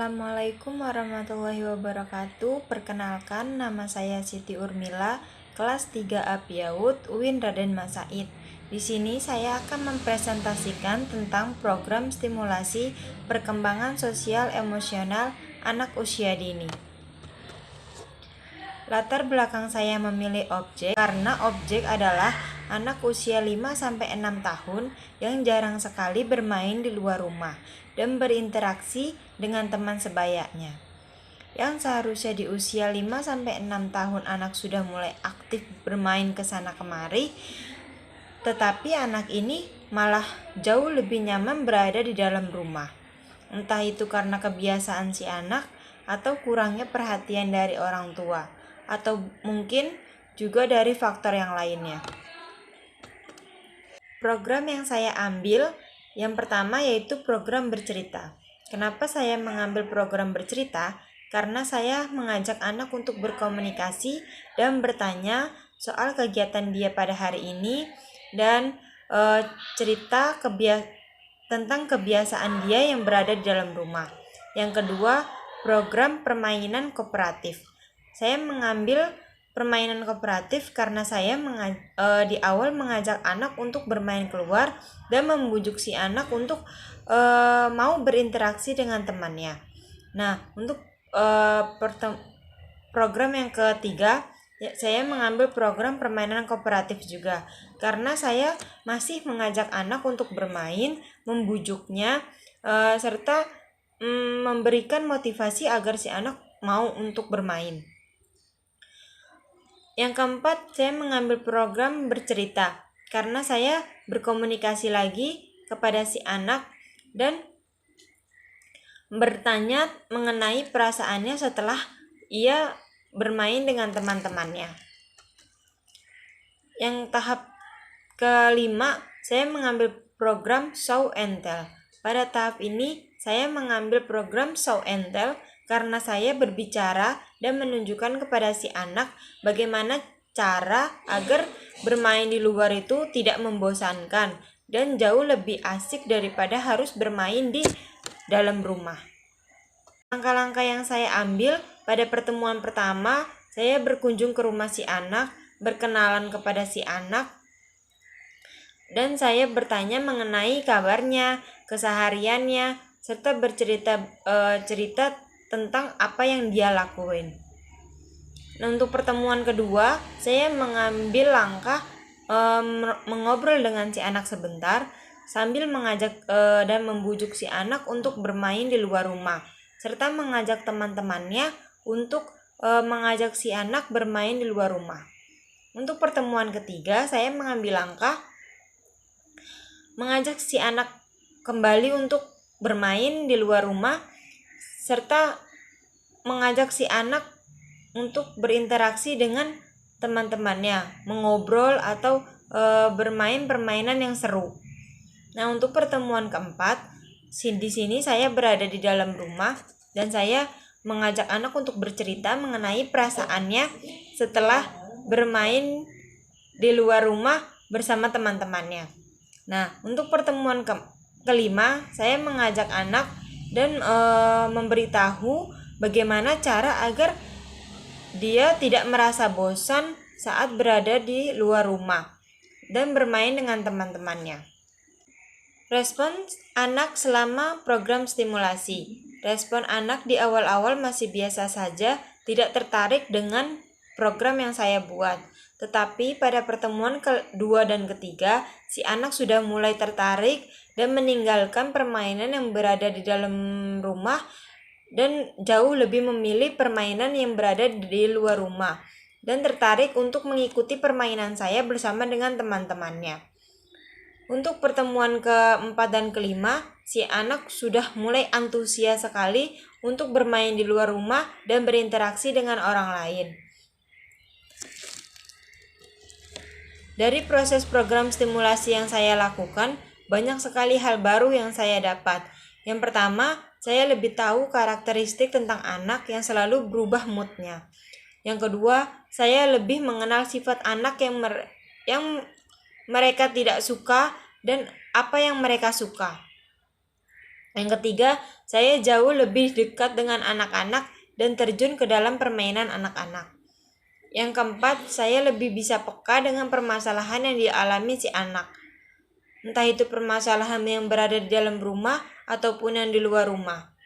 Assalamualaikum warahmatullahi wabarakatuh. Perkenalkan, nama saya Siti Urmila, kelas 3A PIAUD, UIN Raden Mas Said. Di sini saya akan mempresentasikan tentang program stimulasi perkembangan sosial emosional anak usia dini. Latar belakang saya memilih objek karena objek adalah anak usia 5-6 tahun yang jarang sekali bermain di luar rumah dan berinteraksi dengan teman sebayanya. Yang seharusnya di usia 5-6 tahun anak sudah mulai aktif bermain ke sana kemari, tetapi anak ini malah jauh lebih nyaman berada di dalam rumah. Entah itu karena kebiasaan si anak atau kurangnya perhatian dari orang tua, atau mungkin juga dari faktor yang lainnya. Program yang saya ambil yang pertama yaitu program bercerita. Kenapa saya mengambil program bercerita? Karena saya mengajak anak untuk berkomunikasi dan bertanya soal kegiatan dia pada hari ini dan cerita tentang kebiasaan dia yang berada di dalam rumah. Yang kedua, program permainan kooperatif. Saya mengambil permainan kooperatif karena saya di awal mengajak anak untuk bermain keluar dan membujuk si anak untuk mau berinteraksi dengan temannya. Nah, untuk program yang ketiga, saya mengambil program permainan kooperatif juga karena saya masih mengajak anak untuk bermain, membujuknya, serta memberikan motivasi agar si anak mau untuk bermain. Yang keempat, saya mengambil program bercerita karena saya berkomunikasi lagi kepada si anak dan bertanya mengenai perasaannya setelah ia bermain dengan teman-temannya. Yang tahap kelima, saya mengambil program show and tell. Pada tahap ini, saya mengambil program show and tell karena saya berbicara dan menunjukkan kepada si anak bagaimana cara agar bermain di luar itu tidak membosankan dan jauh lebih asik daripada harus bermain di dalam rumah. Langkah-langkah yang saya ambil pada pertemuan pertama, saya berkunjung ke rumah si anak, berkenalan kepada si anak, dan saya bertanya mengenai kabarnya, kesehariannya, serta cerita tentang apa yang dia lakuin. Nah, untuk pertemuan kedua, saya mengambil langkah mengobrol dengan si anak sebentar sambil mengajak dan membujuk si anak untuk bermain di luar rumah, serta mengajak teman-temannya untuk mengajak si anak bermain di luar rumah. Untuk pertemuan ketiga, saya mengambil langkah mengajak si anak kembali untuk bermain di luar rumah, serta mengajak si anak untuk berinteraksi dengan teman-temannya, mengobrol atau bermain permainan yang seru. Nah, untuk pertemuan keempat, di sini saya berada di dalam rumah dan saya mengajak anak untuk bercerita mengenai perasaannya setelah bermain di luar rumah bersama teman-temannya. Nah, untuk pertemuan kelima, saya mengajak anak dan memberitahu bagaimana cara agar dia tidak merasa bosan saat berada di luar rumah dan bermain dengan teman-temannya. Respon anak selama program stimulasi. Respon anak di awal-awal masih biasa saja, tidak tertarik dengan program yang saya buat. Tetapi pada pertemuan kedua dan ketiga, si anak sudah mulai tertarik dan meninggalkan permainan yang berada di dalam rumah dan jauh lebih memilih permainan yang berada di luar rumah dan tertarik untuk mengikuti permainan saya bersama dengan teman-temannya. Untuk pertemuan keempat dan kelima, si anak sudah mulai antusias sekali untuk bermain di luar rumah dan berinteraksi dengan orang lain. Dari proses program stimulasi yang saya lakukan, banyak sekali hal baru yang saya dapat. Yang pertama, saya lebih tahu karakteristik tentang anak yang selalu berubah moodnya. Yang kedua, saya lebih mengenal sifat anak yang mereka tidak suka dan apa yang mereka suka. Yang ketiga, saya jauh lebih dekat dengan anak-anak dan terjun ke dalam permainan anak-anak. Yang keempat, saya lebih bisa peka dengan permasalahan yang dialami si anak. Entah itu permasalahan yang berada di dalam rumah ataupun yang di luar rumah.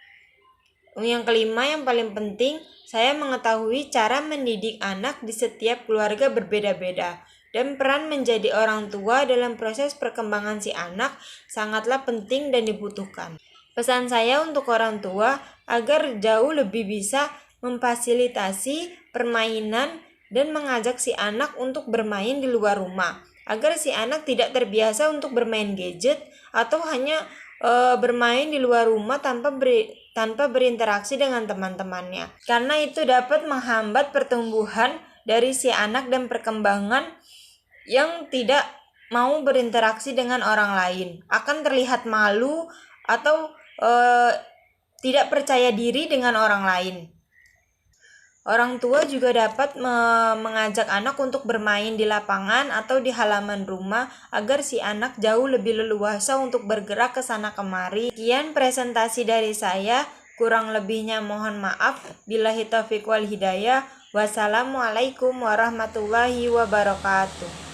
Yang kelima, yang paling penting, saya mengetahui cara mendidik anak di setiap keluarga berbeda-beda. Dan peran menjadi orang tua dalam proses perkembangan si anak sangatlah penting dan dibutuhkan. Pesan saya untuk orang tua agar jauh lebih bisa memfasilitasi permainan dan mengajak si anak untuk bermain di luar rumah, agar si anak tidak terbiasa untuk bermain gadget atau hanya bermain di luar rumah tanpa berinteraksi dengan teman-temannya, karena itu dapat menghambat pertumbuhan dari si anak dan perkembangan yang tidak mau berinteraksi dengan orang lain, akan terlihat malu atau tidak percaya diri dengan orang lain. Orang tua juga dapat mengajak anak untuk bermain di lapangan atau di halaman rumah agar si anak jauh lebih leluasa untuk bergerak ke sana kemari. Sekian presentasi dari saya, kurang lebihnya mohon maaf. Billahi taufiq wal hidayah. Wassalamualaikum warahmatullahi wabarakatuh.